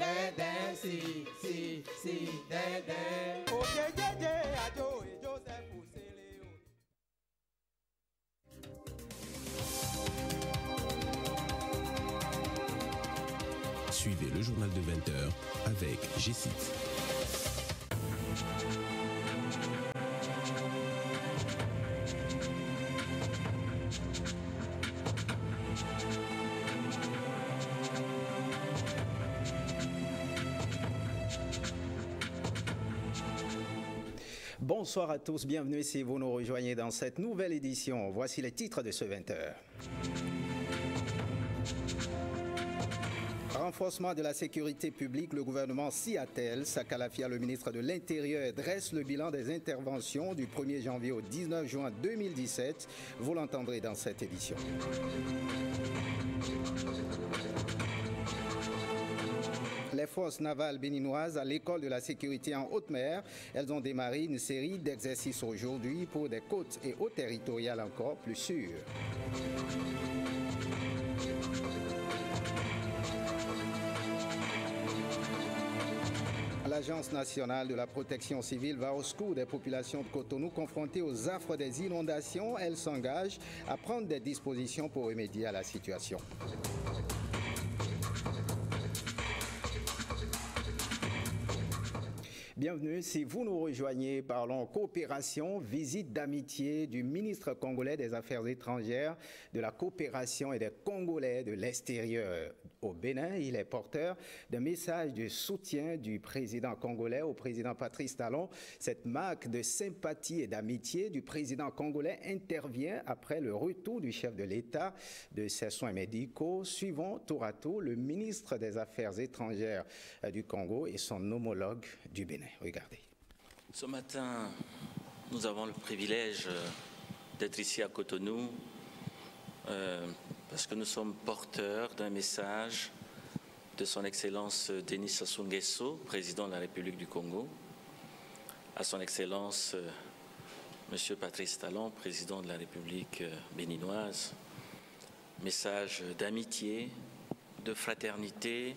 dẹ́dẹ́, sí, dẹ́dẹ́. Ó jẹ́jẹ́jẹ́ àjò Joseph Osele o. Suivez le journal de 20h avec G-Site. Bonsoir à tous, bienvenue si vous nous rejoignez dans cette nouvelle édition. Voici les titres de ce 20h. Renforcement de la sécurité publique, le gouvernement s'y attelle. Sakalafia, le ministre de l'Intérieur, dresse le bilan des interventions du 1er janvier au 19 juin 2017. Vous l'entendrez dans cette édition. Les forces navales béninoises à l'école de la sécurité en haute mer, elles ont démarré une série d'exercices aujourd'hui pour des côtes et eaux territoriales encore plus sûres. L'Agence nationale de la protection civile va au secours des populations de Cotonou confrontées aux affres des inondations. Elle s'engage à prendre des dispositions pour remédier à la situation. Bienvenue, si vous nous rejoignez, parlons coopération, visite d'amitié du ministre congolais des Affaires étrangères, de la coopération et des Congolais de l'extérieur au Bénin. Il est porteur d'un message de soutien du président congolais au président Patrice Talon. Cette marque de sympathie et d'amitié du président congolais intervient après le retour du chef de l'État de ses soins médicaux. Suivons tour à tour le ministre des Affaires étrangères du Congo et son homologue du Bénin. Regardez. Ce matin, nous avons le privilège d'être ici à Cotonou parce que nous sommes porteurs d'un message de son Excellence Denis Sassou Nguesso, président de la République du Congo, à son Excellence Monsieur Patrice Talon, président de la République béninoise. Message d'amitié, de fraternité,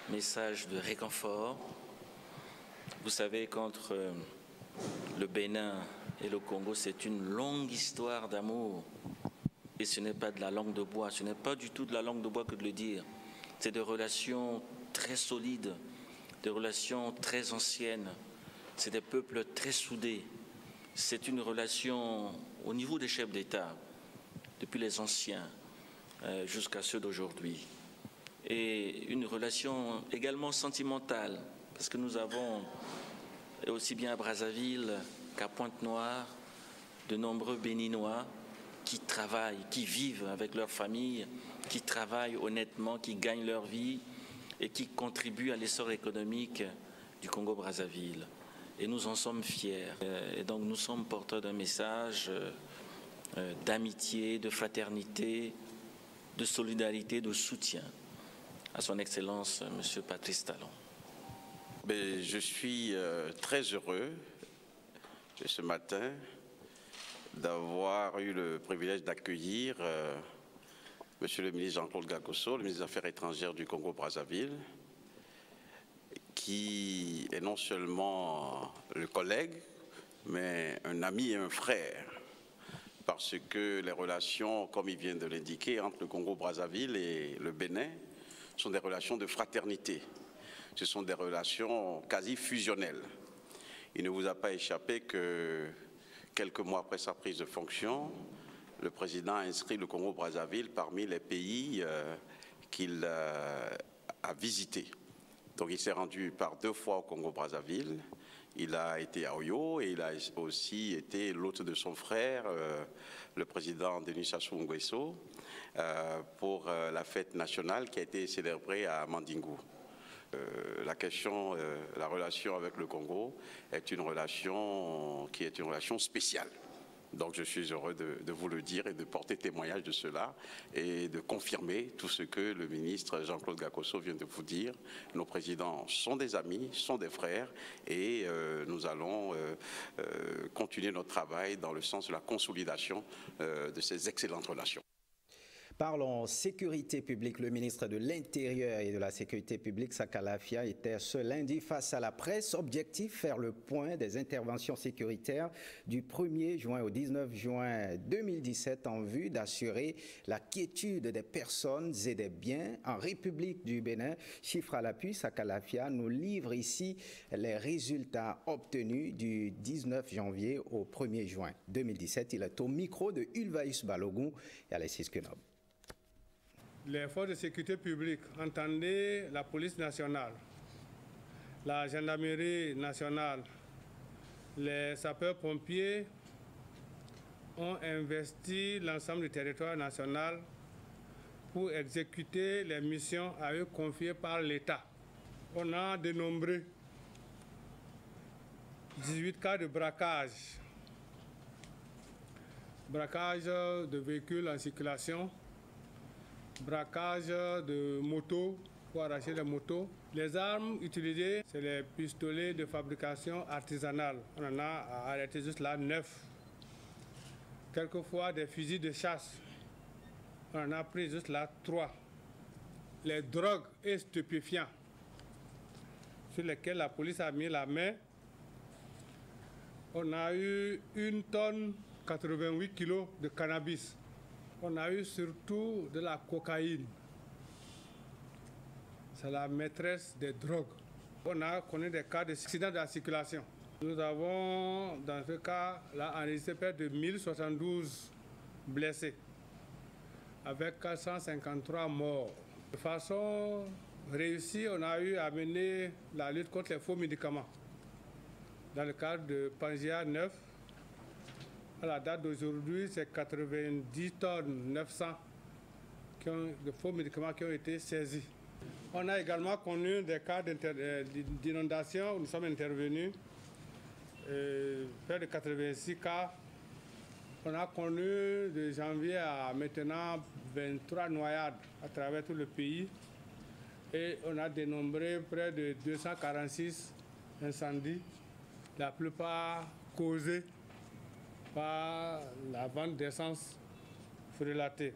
message de réconfort. Vous savez qu'entre le Bénin et le Congo, c'est une longue histoire d'amour. Et ce n'est pas de la langue de bois, ce n'est pas du tout de la langue de bois que de le dire. C'est des relations très solides, des relations très anciennes. C'est des peuples très soudés. C'est une relation au niveau des chefs d'État, depuis les anciens jusqu'à ceux d'aujourd'hui. Et une relation également sentimentale, parce que nous avons, aussi bien à Brazzaville qu'à Pointe-Noire, de nombreux Béninois qui travaillent, qui vivent avec leur famille, qui travaillent honnêtement, qui gagnent leur vie et qui contribuent à l'essor économique du Congo-Brazzaville. Et nous en sommes fiers. Et donc nous sommes porteurs d'un message d'amitié, de fraternité, de solidarité, de soutien à son Excellence M. Patrice Talon. Mais je suis très heureux ce matin d'avoir eu le privilège d'accueillir Monsieur le ministre Jean-Claude Gakosso, le ministre des Affaires étrangères du Congo-Brazzaville, qui est non seulement le collègue, mais un ami et un frère, parce que les relations, comme il vient de l'indiquer, entre le Congo-Brazzaville et le Bénin sont des relations de fraternité. Ce sont des relations quasi fusionnelles. Il ne vous a pas échappé que quelques mois après sa prise de fonction, le président a inscrit le Congo-Brazzaville parmi les pays qu'il a visités. Donc il s'est rendu par 2 fois au Congo-Brazzaville. Il a été à Oyo et il a aussi été l'hôte de son frère, le président Denis Sassou Nguesso, pour la fête nationale qui a été célébrée à Mandingou. La relation avec le Congo est une relation qui est une relation spéciale. Donc je suis heureux de vous le dire et de porter témoignage de cela et de confirmer tout ce que le ministre Jean-Claude Gakosso vient de vous dire. Nos présidents sont des amis, sont des frères et nous allons continuer notre travail dans le sens de la consolidation de ces excellentes relations. Parlons sécurité publique. Le ministre de l'Intérieur et de la Sécurité publique, Saka Lafia, était ce lundi face à la presse. Objectif, faire le point des interventions sécuritaires du 1er juin au 19 juin 2017 en vue d'assurer la quiétude des personnes et des biens en République du Bénin. Chiffre à l'appui, Saka Lafia nous livre ici les résultats obtenus du 19 janvier au 1er juin 2017. Il est au micro de Ulvaïus Balogun et Alexis Kenob. Les forces de sécurité publique, entendez la police nationale, la gendarmerie nationale, les sapeurs-pompiers ont investi l'ensemble du territoire national pour exécuter les missions à eux confiées par l'État. On a dénombré 18 cas de braquage de véhicules en circulation, braquage de motos pour arracher les motos. Les armes utilisées, c'est les pistolets de fabrication artisanale. On en a arrêté juste là 9. Quelquefois des fusils de chasse. On en a pris juste là 3. Les drogues et stupéfiants sur lesquels la police a mis la main. On a eu 1 tonne 88 kilos de cannabis. On a eu surtout de la cocaïne. C'est la maîtresse des drogues. On a connu des cas d'accidents de la circulation. Nous avons, dans ce cas, là, enregistré près de 1072 blessés, avec 453 morts. De façon réussie, on a eu à mener la lutte contre les faux médicaments. Dans le cadre de Pangea 9, à la date d'aujourd'hui, c'est 90 tonnes 900 de faux médicaments qui ont été saisis. On a également connu des cas d'inondation où nous sommes intervenus, près de 86 cas. On a connu de janvier à maintenant 23 noyades à travers tout le pays et on a dénombré près de 246 incendies, la plupart causés par la vente d'essence frelatée.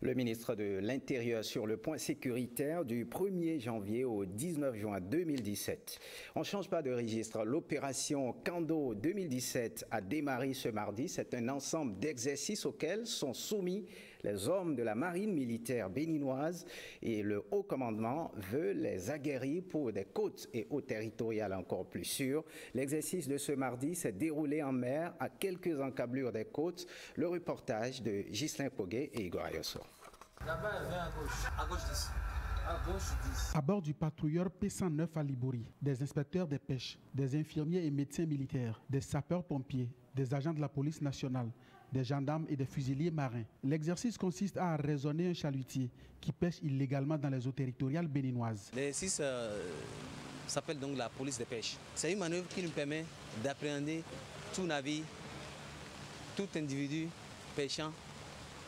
Le ministre de l'Intérieur sur le point sécuritaire du 1er janvier au 19 juin 2017. On ne change pas de registre. L'opération Kando 2017 a démarré ce mardi. C'est un ensemble d'exercices auxquels sont soumis les hommes de la marine militaire béninoise et le haut commandement veut les aguerrir pour des côtes et eaux territoriales encore plus sûres. L'exercice de ce mardi s'est déroulé en mer à quelques encablures des côtes. Le reportage de Ghislain Poguet et Igor Ayosso. À bord du patrouilleur P109 à Libouri, des inspecteurs des pêches, des infirmiers et médecins militaires, des sapeurs-pompiers, des agents de la police nationale, des gendarmes et des fusiliers marins. L'exercice consiste à raisonner un chalutier qui pêche illégalement dans les eaux territoriales béninoises. L'exercice s'appelle donc la police des pêches. C'est une manœuvre qui nous permet d'appréhender tout navire, tout individu pêchant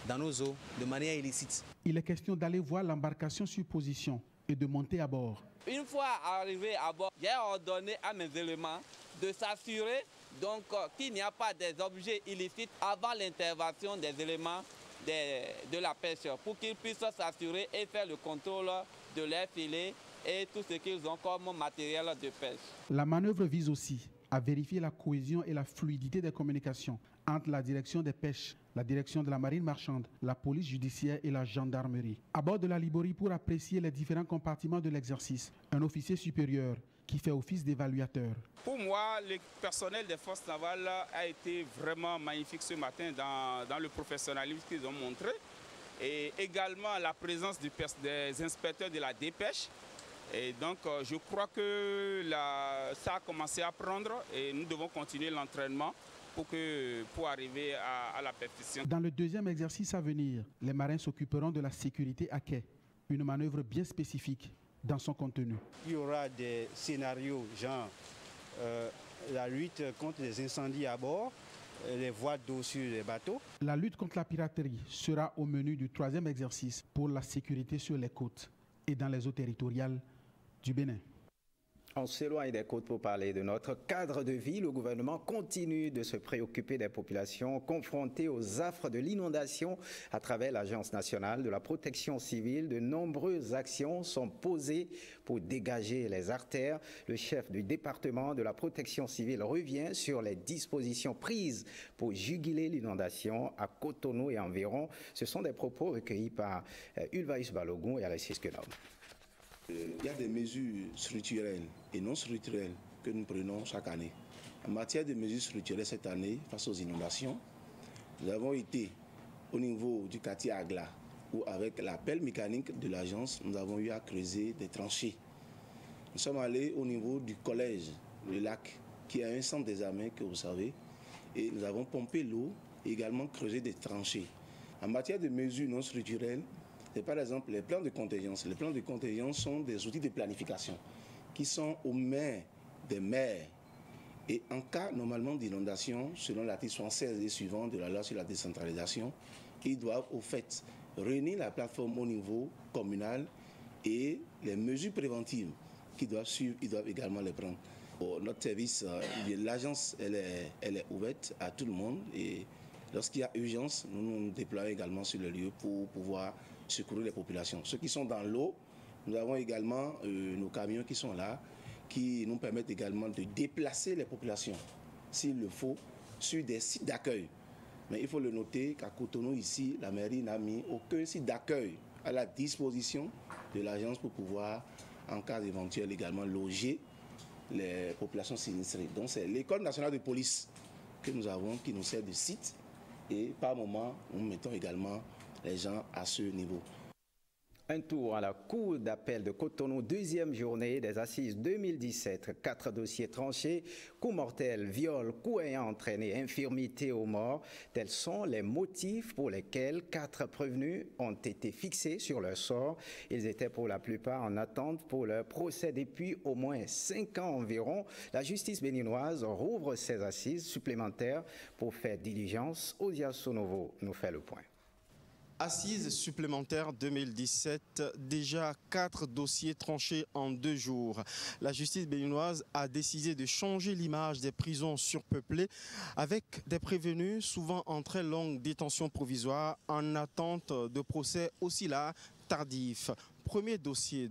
dans nos eaux de manière illicite. Il est question d'aller voir l'embarcation sur position et de monter à bord. Une fois arrivé à bord, j'ai ordonné à mes éléments de s'assurer donc qu'il n'y a pas des objets illicites avant l'intervention des éléments de la pêche pour qu'ils puissent s'assurer et faire le contrôle de leurs filets et tout ce qu'ils ont comme matériel de pêche. La manœuvre vise aussi à vérifier la cohésion et la fluidité des communications entre la direction des pêches, la direction de la marine marchande, la police judiciaire et la gendarmerie. À bord de la Libouri pour apprécier les différents compartiments de l'exercice, un officier supérieur qui fait office d'évaluateur. Pour moi, le personnel des forces navales a été vraiment magnifique ce matin dans le professionnalisme qu'ils ont montré et également la présence des inspecteurs de la dépêche. Et donc, je crois que ça a commencé à prendre et nous devons continuer l'entraînement pour arriver à la perfection. Dans le deuxième exercice à venir, les marins s'occuperont de la sécurité à quai, une manœuvre bien spécifique dans son contenu. Il y aura des scénarios genre la lutte contre les incendies à bord, les voies d'eau sur les bateaux. La lutte contre la piraterie sera au menu du troisième exercice pour la sécurité sur les côtes et dans les eaux territoriales du Bénin. On s'éloigne des côtes pour parler de notre cadre de vie. Le gouvernement continue de se préoccuper des populations confrontées aux affres de l'inondation à travers l'Agence nationale de la protection civile. De nombreuses actions sont posées pour dégager les artères. Le chef du département de la protection civile revient sur les dispositions prises pour juguler l'inondation à Cotonou et environ. Ce sont des propos recueillis par Ulvaïs Balogun et Alexis Kenom. Il y a des mesures structurelles et non structurelles que nous prenons chaque année. En matière de mesures structurelles cette année, face aux inondations, nous avons été au niveau du quartier Agla, où avec l'appel mécanique de l'agence, nous avons eu à creuser des tranchées. Nous sommes allés au niveau du collège, le lac, qui a un centre d'examen que vous savez, et nous avons pompé l'eau et également creusé des tranchées. En matière de mesures non structurelles, c'est par exemple les plans de contingence. Les plans de contingence sont des outils de planification qui sont aux mains des maires. Et en cas normalement d'inondation, selon l'article 76 et suivant de la loi sur la décentralisation, ils doivent au fait réunir la plateforme au niveau communal et les mesures préventives qu'ils doivent suivre, ils doivent également les prendre. Notre service, l'agence, elle est ouverte à tout le monde et lorsqu'il y a urgence, nous nous déployons également sur le lieu pour pouvoir secourir les populations. Ceux qui sont dans l'eau, nous avons également nos camions qui sont là, qui nous permettent également de déplacer les populations, s'il le faut, sur des sites d'accueil. Mais il faut le noter qu'à Cotonou, ici, la mairie n'a mis aucun site d'accueil à la disposition de l'agence pour pouvoir, en cas éventuel, également loger les populations sinistrées. Donc c'est l'école nationale de police que nous avons qui nous sert de site et par moment, nous mettons également les gens à ce niveau. Un tour à la cour d'appel de Cotonou, deuxième journée des assises 2017. 4 dossiers tranchés, coups mortels, viol, coups ayant entraîné infirmité aux morts. Tels sont les motifs pour lesquels 4 prévenus ont été fixés sur leur sort. Ils étaient pour la plupart en attente pour leur procès depuis au moins 5 ans environ. La justice béninoise rouvre ses assises supplémentaires pour faire diligence. Osias Sonovo nous fait le point. Assises supplémentaires 2017, déjà 4 dossiers tranchés en 2 jours. La justice béninoise a décidé de changer l'image des prisons surpeuplées avec des prévenus souvent en très longue détention provisoire en attente de procès aussi là tardif. Premier dossier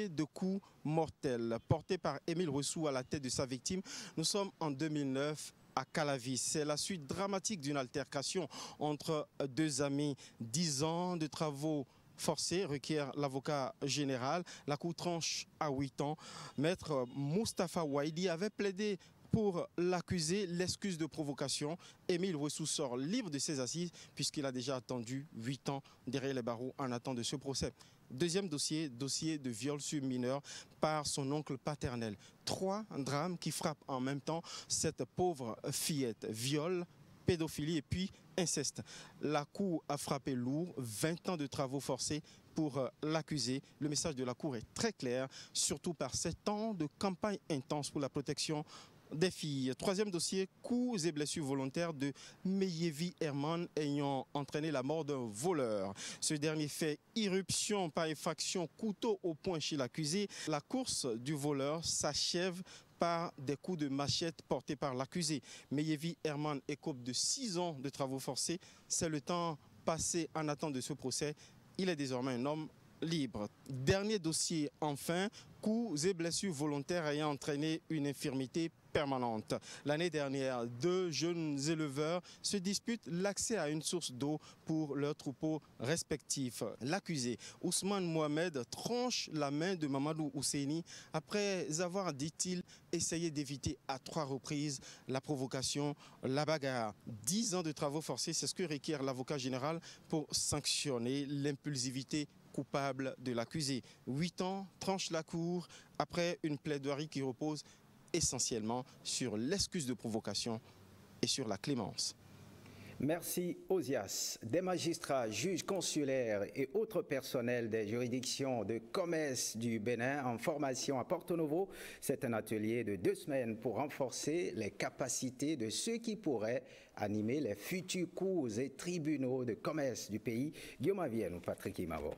de coups mortels porté par Émile Ressou à la tête de sa victime. Nous sommes en 2009. À Calavis. C'est la suite dramatique d'une altercation entre 2 amis. 10 ans de travaux forcés requiert l'avocat général. La cour tranche à 8 ans. Maître Moustapha Ouaili avait plaidé pour l'accusé l'excuse de provocation. Émile Ressou sort libre de ses assises puisqu'il a déjà attendu 8 ans derrière les barreaux en attente de ce procès. Deuxième dossier de viol sur mineur par son oncle paternel. 3 drames qui frappent en même temps cette pauvre fillette. Viol, pédophilie et puis inceste. La cour a frappé lourd, 20 ans de travaux forcés pour l'accusé. Le message de la cour est très clair, surtout par 7 ans de campagne intense pour la protection des filles. Troisième dossier, coups et blessures volontaires de Meyevi Herman ayant entraîné la mort d'un voleur. Ce dernier fait irruption par effraction, couteau au poing chez l'accusé. La course du voleur s'achève par des coups de machette portés par l'accusé. Meyevi Herman écope de 6 ans de travaux forcés. C'est le temps passé en attente de ce procès. Il est désormais un homme libre. Dernier dossier enfin, coups et blessures volontaires ayant entraîné une infirmité permanente. L'année dernière, 2 jeunes éleveurs se disputent l'accès à une source d'eau pour leurs troupeaux respectifs. L'accusé, Ousmane Mohamed, tranche la main de Mamadou Ousseini après avoir, dit-il, essayé d'éviter à 3 reprises la provocation, la bagarre. 10 ans de travaux forcés, c'est ce que requiert l'avocat général pour sanctionner l'impulsivité coupable de l'accusé. 8 ans, tranche la cour après une plaidoirie qui repose essentiellement sur l'excuse de provocation et sur la clémence. Merci Osias. Des magistrats, juges consulaires et autres personnels des juridictions de commerce du Bénin en formation à Porto Novo. C'est un atelier de 2 semaines pour renforcer les capacités de ceux qui pourraient animer les futurs cours et tribunaux de commerce du pays. Guillaume Avienne ou Patrick Imavo.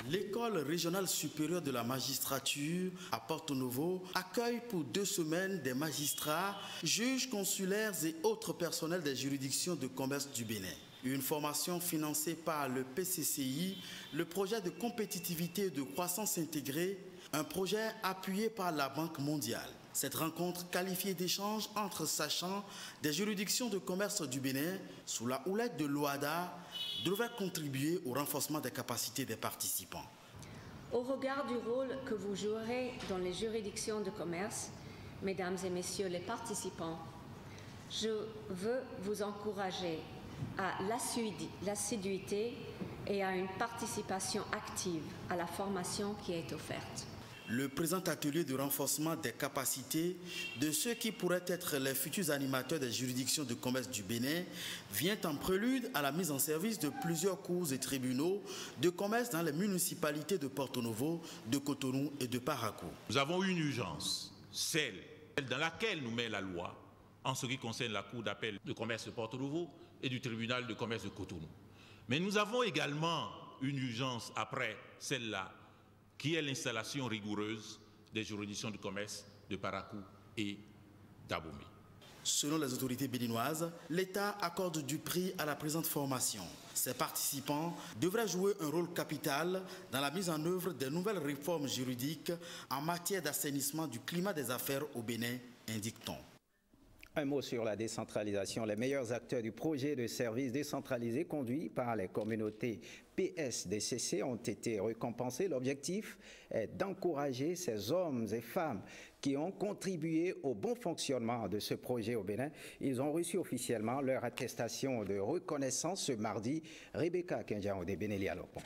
L'école régionale supérieure de la magistrature à Porto Novo accueille pour 2 semaines des magistrats, juges consulaires et autres personnels des juridictions de commerce du Bénin. Une formation financée par le PCCI, le projet de compétitivité et de croissance intégrée, un projet appuyé par la Banque mondiale. Cette rencontre qualifiée d'échange entre sachants des juridictions de commerce du Bénin sous la houlette de l'OADA devrait contribuer au renforcement des capacités des participants. Au regard du rôle que vous jouerez dans les juridictions de commerce, mesdames et messieurs les participants, je veux vous encourager à l'assiduité et à une participation active à la formation qui est offerte. Le présent atelier de renforcement des capacités de ceux qui pourraient être les futurs animateurs des juridictions de commerce du Bénin vient en prélude à la mise en service de plusieurs cours et tribunaux de commerce dans les municipalités de Porto Novo, de Cotonou et de Parakou. Nous avons une urgence, celle dans laquelle nous met la loi en ce qui concerne la Cour d'appel de commerce de Porto Novo et du tribunal de commerce de Cotonou. Mais nous avons également une urgence après celle-là, qui est l'installation rigoureuse des juridictions de commerce de Parakou et d'Abomey. Selon les autorités béninoises, l'État accorde du prix à la présente formation. Ses participants devraient jouer un rôle capital dans la mise en œuvre des nouvelles réformes juridiques en matière d'assainissement du climat des affaires au Bénin, indique-t-on. Un mot sur la décentralisation. Les meilleurs acteurs du projet de service décentralisé conduit par les communautés PSDCC ont été récompensés. L'objectif est d'encourager ces hommes et femmes qui ont contribué au bon fonctionnement de ce projet au Bénin. Ils ont reçu officiellement leur attestation de reconnaissance ce mardi. Rebecca Kenjao de Benélia Lopon.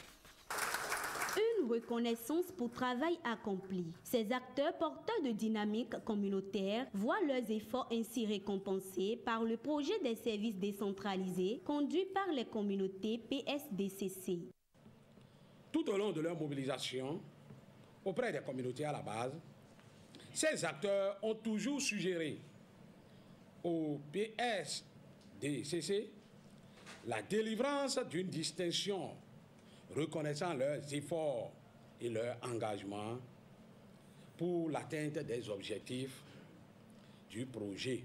Une reconnaissance pour travail accompli. Ces acteurs porteurs de dynamique communautaire voient leurs efforts ainsi récompensés par le projet des services décentralisés conduit par les communautés PSDCC. Tout au long de leur mobilisation auprès des communautés à la base, ces acteurs ont toujours suggéré au PSDCC la délivrance d'une distinction reconnaissant leurs efforts et leur engagement pour l'atteinte des objectifs du projet.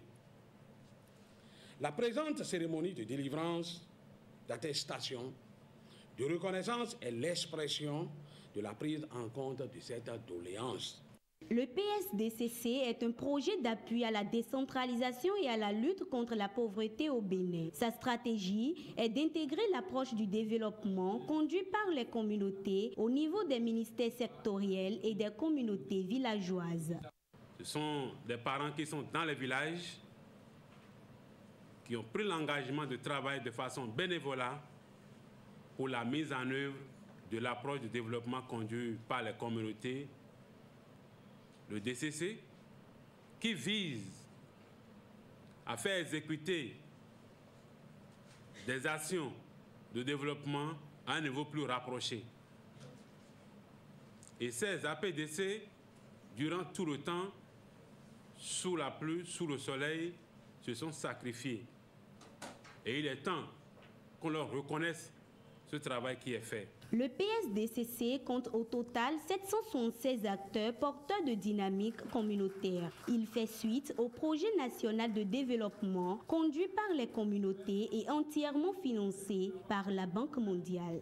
La présente cérémonie de délivrance, d'attestation, de reconnaissance est l'expression de la prise en compte de cette doléance. Le PSDCC est un projet d'appui à la décentralisation et à la lutte contre la pauvreté au Bénin. Sa stratégie est d'intégrer l'approche du développement conduit par les communautés au niveau des ministères sectoriels et des communautés villageoises. Ce sont des parents qui sont dans les villages, qui ont pris l'engagement de travailler de façon bénévole pour la mise en œuvre de l'approche du développement conduit par les communautés, le DCC, qui vise à faire exécuter des actions de développement à un niveau plus rapproché. Et ces APDC, durant tout le temps, sous la pluie, sous le soleil, se sont sacrifiés. Et il est temps qu'on leur reconnaisse ce travail qui est fait. Le PSDCC compte au total 776 acteurs porteurs de dynamique communautaire. Il fait suite au projet national de développement conduit par les communautés et entièrement financé par la Banque mondiale.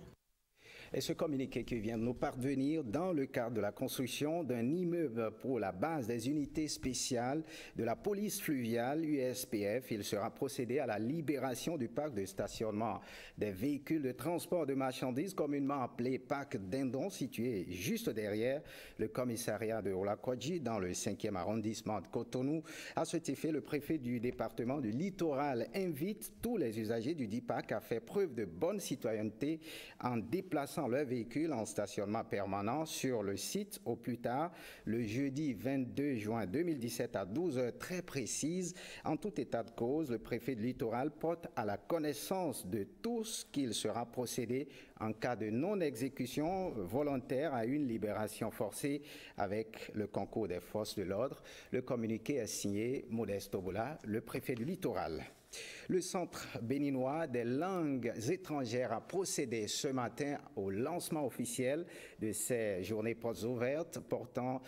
Et ce communiqué qui vient de nous parvenir dans le cadre de la construction d'un immeuble pour la base des unités spéciales de la police fluviale USPF, il sera procédé à la libération du parc de stationnement des véhicules de transport de marchandises communément appelé parc Dindon, situé juste derrière le commissariat de Olakodji dans le 5e arrondissement de Cotonou. À cet effet, le préfet du département du Littoral invite tous les usagers du dit parc à faire preuve de bonne citoyenneté en déplaçant leur véhicule en stationnement permanent sur le site au plus tard le jeudi 22 juin 2017 à 12 heures très précises. En tout état de cause, le préfet de Littoral porte à la connaissance de tous qu'il sera procédé en cas de non-exécution volontaire à une libération forcée avec le concours des forces de l'ordre. Le communiqué est signé Modeste Obola, le préfet du Littoral. Le Centre béninois des langues étrangères a procédé ce matin au lancement officiel de ces journées portes ouvertes portant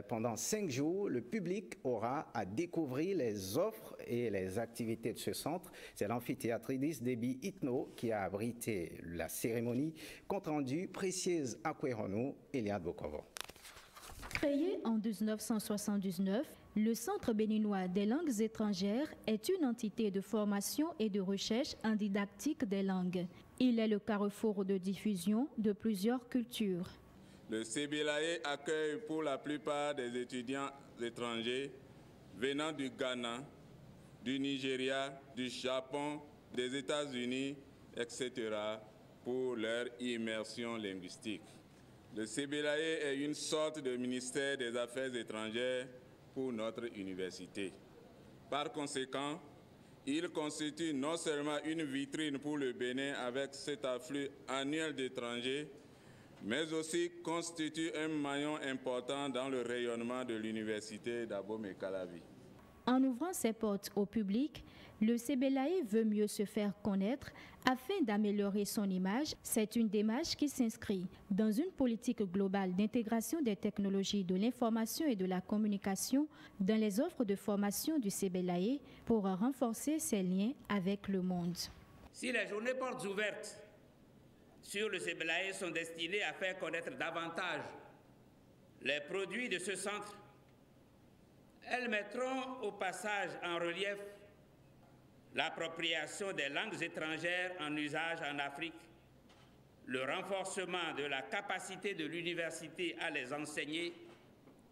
pendant 5 jours. Le public aura à découvrir les offres et les activités de ce centre. C'est l'amphithéâtre Idriss Déby Itno qui a abrité la cérémonie. Compte rendu Précieuse Akwerono, Eliade Bokovo. Créé en 1979, le Centre béninois des langues étrangères est une entité de formation et de recherche en didactique des langues. Il est le carrefour de diffusion de plusieurs cultures. Le CBLAE accueille pour la plupart des étudiants étrangers venant du Ghana, du Nigeria, du Japon, des États-Unis, etc. pour leur immersion linguistique. Le CBLAE est une sorte de ministère des Affaires étrangères pour notre université. Par conséquent, il constitue non seulement une vitrine pour le Bénin avec cet afflux annuel d'étrangers, mais aussi constitue un maillon important dans le rayonnement de l'université d'Abomey-Calavi. En ouvrant ses portes au public, le CBLAE veut mieux se faire connaître afin d'améliorer son image. C'est une démarche qui s'inscrit dans une politique globale d'intégration des technologies de l'information et de la communication dans les offres de formation du CBLAE pour renforcer ses liens avec le monde. Si les journées portes ouvertes sur le CBLAE sont destinées à faire connaître davantage les produits de ce centre, elles mettront au passage en relief l'appropriation des langues étrangères en usage en Afrique, le renforcement de la capacité de l'université à les enseigner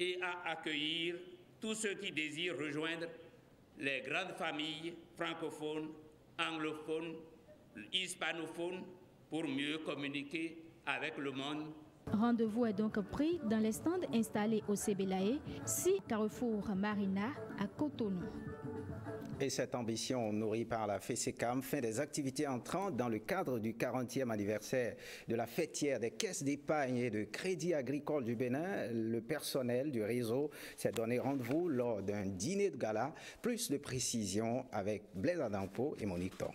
et à accueillir tous ceux qui désirent rejoindre les grandes familles francophones, anglophones, hispanophones pour mieux communiquer avec le monde. Rendez-vous est donc pris dans les stands installés au CBLAE, 6 Carrefour Marina à Cotonou. Et cette ambition nourrie par la FESECAM fait des activités entrantes dans le cadre du 40e anniversaire de la fêtière des caisses d'épargne et de crédit agricole du Bénin. Le personnel du réseau s'est donné rendez-vous lors d'un dîner de gala. Plus de précisions avec Blaise Adampo et Monique Toron.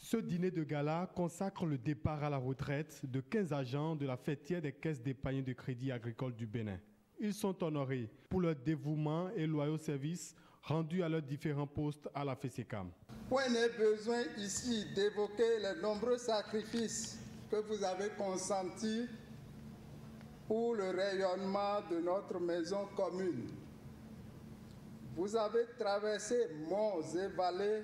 Ce dîner de gala consacre le départ à la retraite de 15 agents de la fêtière des caisses d'épargne et de crédit agricole du Bénin. Ils sont honorés pour leur dévouement et loyaux services rendus à leurs différents postes à la FESECAM. Point n'est besoin ici d'évoquer les nombreux sacrifices que vous avez consentis pour le rayonnement de notre maison commune. Vous avez traversé monts et vallées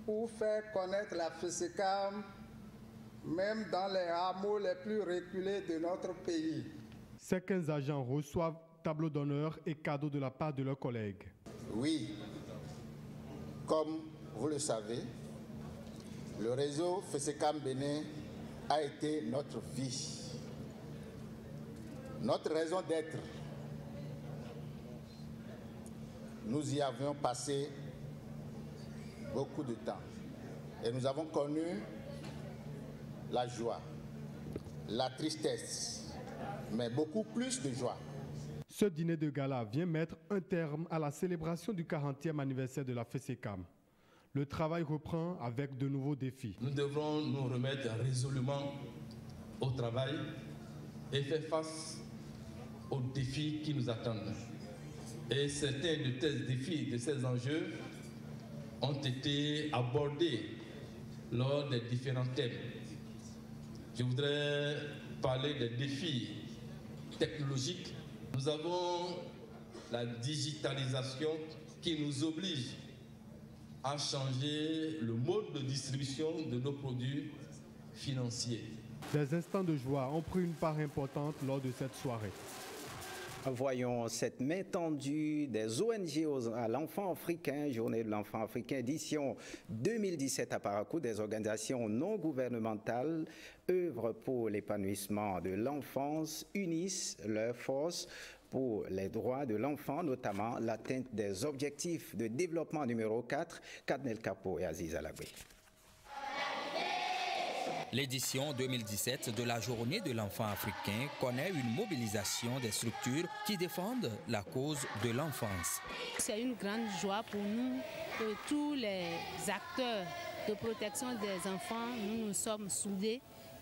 pour faire connaître la FESECAM, même dans les hameaux les plus reculés de notre pays. Ces 15 agents reçoivent tableau d'honneur et cadeaux de la part de leurs collègues. Oui, comme vous le savez, le réseau FESECAM Bénin a été notre vie, notre raison d'être. Nous y avions passé beaucoup de temps et nous avons connu la joie, la tristesse, mais beaucoup plus de joie. Ce dîner de gala vient mettre un terme à la célébration du 40e anniversaire de la FESECAM. Le travail reprend avec de nouveaux défis. Nous devrons nous remettre résolument au travail et faire face aux défis qui nous attendent. Et certains de ces défis, de ces enjeux, ont été abordés lors des différents thèmes. Je voudrais parler des défis technologiques. Nous avons la digitalisation qui nous oblige à changer le mode de distribution de nos produits financiers. Des instants de joie ont pris une part importante lors de cette soirée. Voyons cette main tendue des ONG à l'enfant africain, Journée de l'enfant africain, édition 2017 à Parakou. Des organisations non gouvernementales œuvrent pour l'épanouissement de l'enfance, unissent leurs forces pour les droits de l'enfant, notamment l'atteinte des objectifs de développement numéro 4, Kadnel Kapo et Aziz Alagwe. L'édition 2017 de la Journée de l'enfant africain connaît une mobilisation des structures qui défendent la cause de l'enfance. C'est une grande joie pour nous que tous les acteurs de protection des enfants, nous sommes soudés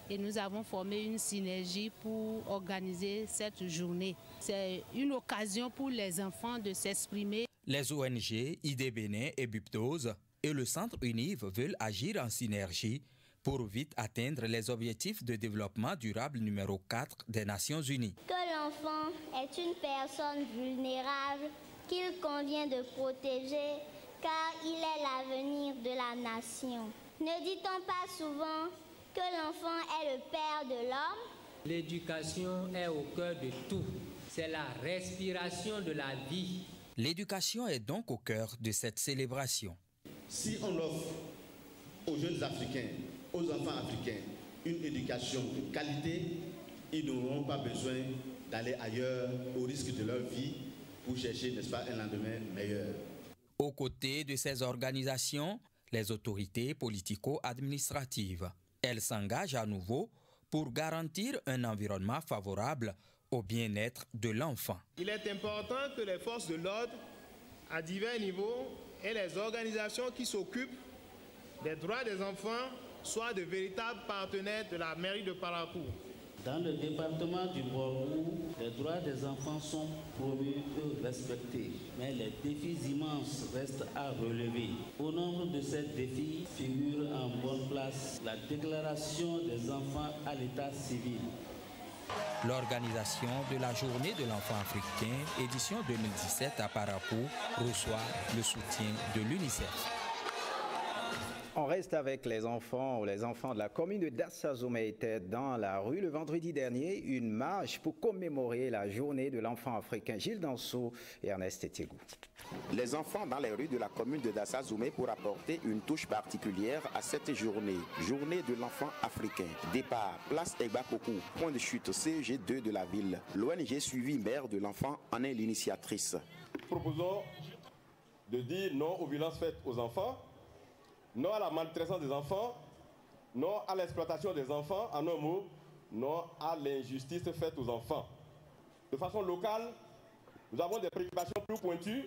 et nous avons formé une synergie pour organiser cette journée. C'est une occasion pour les enfants de s'exprimer. Les ONG, ID Bénin et Buptose et le Centre UNIV veulent agir en synergie pour vite atteindre les objectifs de développement durable numéro 4 des Nations Unies. Que l'enfant est une personne vulnérable qu'il convient de protéger car il est l'avenir de la nation. Ne dit-on pas souvent que l'enfant est le père de l'homme? L'éducation est au cœur de tout. C'est la respiration de la vie. L'éducation est donc au cœur de cette célébration. Si on offre aux jeunes Africains, aux enfants africains, une éducation de qualité, ils n'auront pas besoin d'aller ailleurs au risque de leur vie pour chercher, n'est-ce pas, un lendemain meilleur. Aux côtés de ces organisations, les autorités politico-administratives. Elles s'engagent à nouveau pour garantir un environnement favorable au bien-être de l'enfant. Il est important que les forces de l'ordre, à divers niveaux, et les organisations qui s'occupent des droits des enfants soient de véritables partenaires de la mairie de Parakou. Dans le département du Borgou, les droits des enfants sont promus et respectés, mais les défis immenses restent à relever. Au nombre de ces défis figure en bonne place la déclaration des enfants à l'état civil. L'organisation de la Journée de l'enfant africain, édition 2017 à Parakou, reçoit le soutien de l'UNICEF. On reste avec les enfants de la commune de Dassazoumé étaient dans la rue le vendredi dernier, une marche pour commémorer la journée de l'enfant africain. Gilles Dansou et Ernest Etiegou. Les enfants dans les rues de la commune de Dassazoumé pour apporter une touche particulière à cette journée. Journée de l'enfant africain. Départ, place Egbakokou, point de chute CEG 2 de la ville. L'ONG Suivi Mère de l'enfant en est l'initiatrice. Proposons de dire non aux violences faites aux enfants, non à la maltraitance des enfants, non à l'exploitation des enfants, en un mot, non à l'injustice faite aux enfants. De façon locale, nous avons des préoccupations plus pointues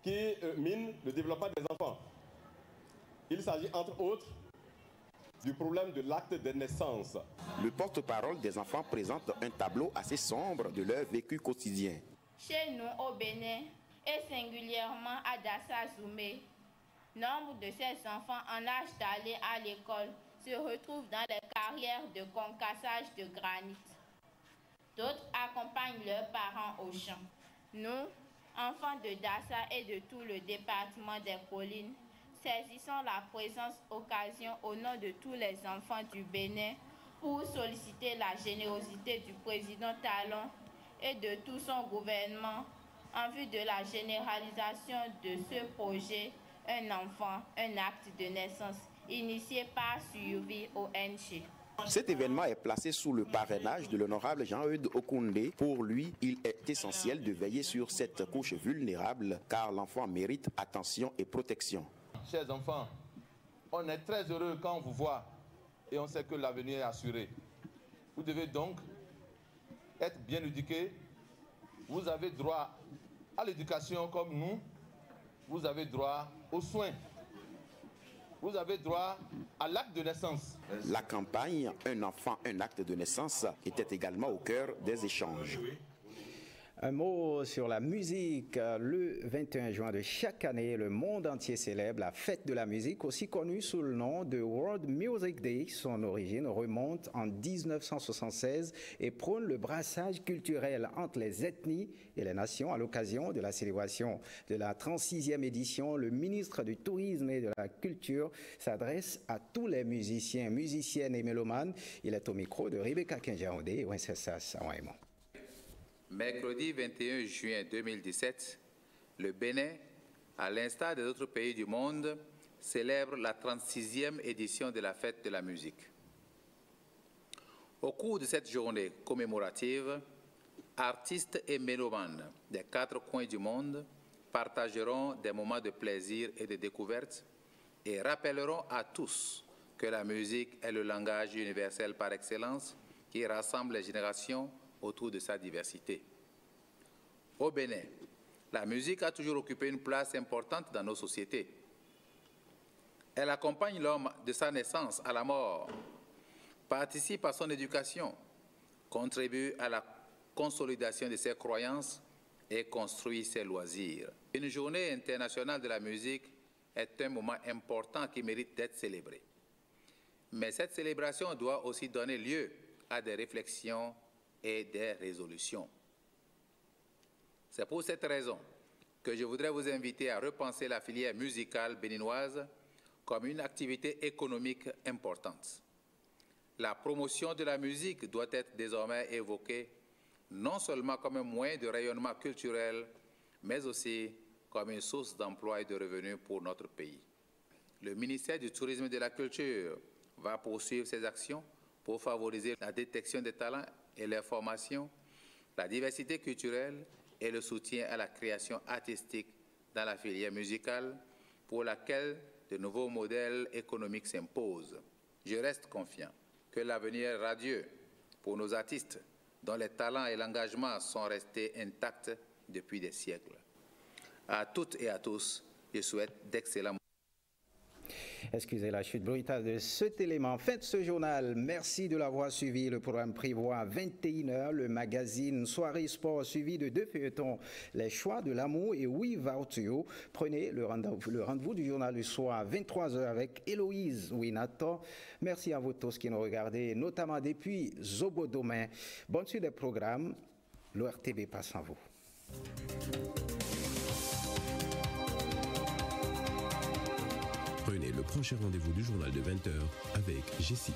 qui minent le développement des enfants. Il s'agit entre autres du problème de l'acte de naissance. Le porte-parole des enfants présente un tableau assez sombre de leur vécu quotidien. Chez nous au Bénin et singulièrement à Dassazoumé, nombre de ces enfants en âge d'aller à l'école se retrouvent dans les carrières de concassage de granit. D'autres accompagnent leurs parents au champ. Nous, enfants de Dassa et de tout le département des collines, saisissons la présence occasion au nom de tous les enfants du Bénin pour solliciter la générosité du président Talon et de tout son gouvernement en vue de la généralisation de ce projet Un enfant, un acte de naissance, initié par Suivi ONG. Cet événement est placé sous le parrainage de l'honorable Jean-Eudes Okoundé. Pour lui, il est essentiel de veiller sur cette couche vulnérable car l'enfant mérite attention et protection. Chers enfants, on est très heureux quand on vous voit et on sait que l'avenir est assuré. Vous devez donc être bien éduqués. Vous avez droit à l'éducation comme nous. Vous avez droit aux soins. Vous avez droit à l'acte de naissance. La campagne « Un enfant, un acte de naissance » était également au cœur des échanges. Un mot sur la musique. Le 21 juin de chaque année, le monde entier célèbre la fête de la musique, aussi connue sous le nom de World Music Day. Son origine remonte en 1976 et prône le brassage culturel entre les ethnies et les nations. À l'occasion de la célébration de la 36e édition, le ministre du Tourisme et de la Culture s'adresse à tous les musiciens, musiciennes et mélomanes. Il est au micro de Rebecca Kenjaondé et Wenceslao Aouaimo. Mercredi 21 juin 2017, le Bénin, à l'instar des autres pays du monde, célèbre la 36e édition de la fête de la musique. Au cours de cette journée commémorative, artistes et mélomanes des 4 coins du monde partageront des moments de plaisir et de découverte et rappelleront à tous que la musique est le langage universel par excellence qui rassemble les générations autour de sa diversité. Au Bénin, la musique a toujours occupé une place importante dans nos sociétés. Elle accompagne l'homme de sa naissance à la mort, participe à son éducation, contribue à la consolidation de ses croyances et construit ses loisirs. Une journée internationale de la musique est un moment important qui mérite d'être célébré. Mais cette célébration doit aussi donner lieu à des réflexions et des résolutions. C'est pour cette raison que je voudrais vous inviter à repenser la filière musicale béninoise comme une activité économique importante. La promotion de la musique doit être désormais évoquée non seulement comme un moyen de rayonnement culturel, mais aussi comme une source d'emploi et de revenus pour notre pays. Le ministère du Tourisme et de la Culture va poursuivre ses actions pour favoriser la détection des talents et leur formation, la diversité culturelle et le soutien à la création artistique dans la filière musicale pour laquelle de nouveaux modèles économiques s'imposent. Je reste confiant que l'avenir est radieux pour nos artistes dont les talents et l'engagement sont restés intacts depuis des siècles. À toutes et à tous, je souhaite d'excellents. Excusez la chute brutale de cet élément. Fin de ce journal. Merci de l'avoir suivi. Le programme prévoit à 21h le magazine Soirée Sport suivi de 2 feuilletons. Les choix de l'amour et We Vow to You. Prenez le rendez-vous du journal du soir à 23h avec Héloïse Winato. Merci à vous tous qui nous regardez, notamment depuis Zobodomain. Bonne suite des programmes. L'ORTV passe en vous. Prenez le prochain rendez-vous du journal de 20h avec G6.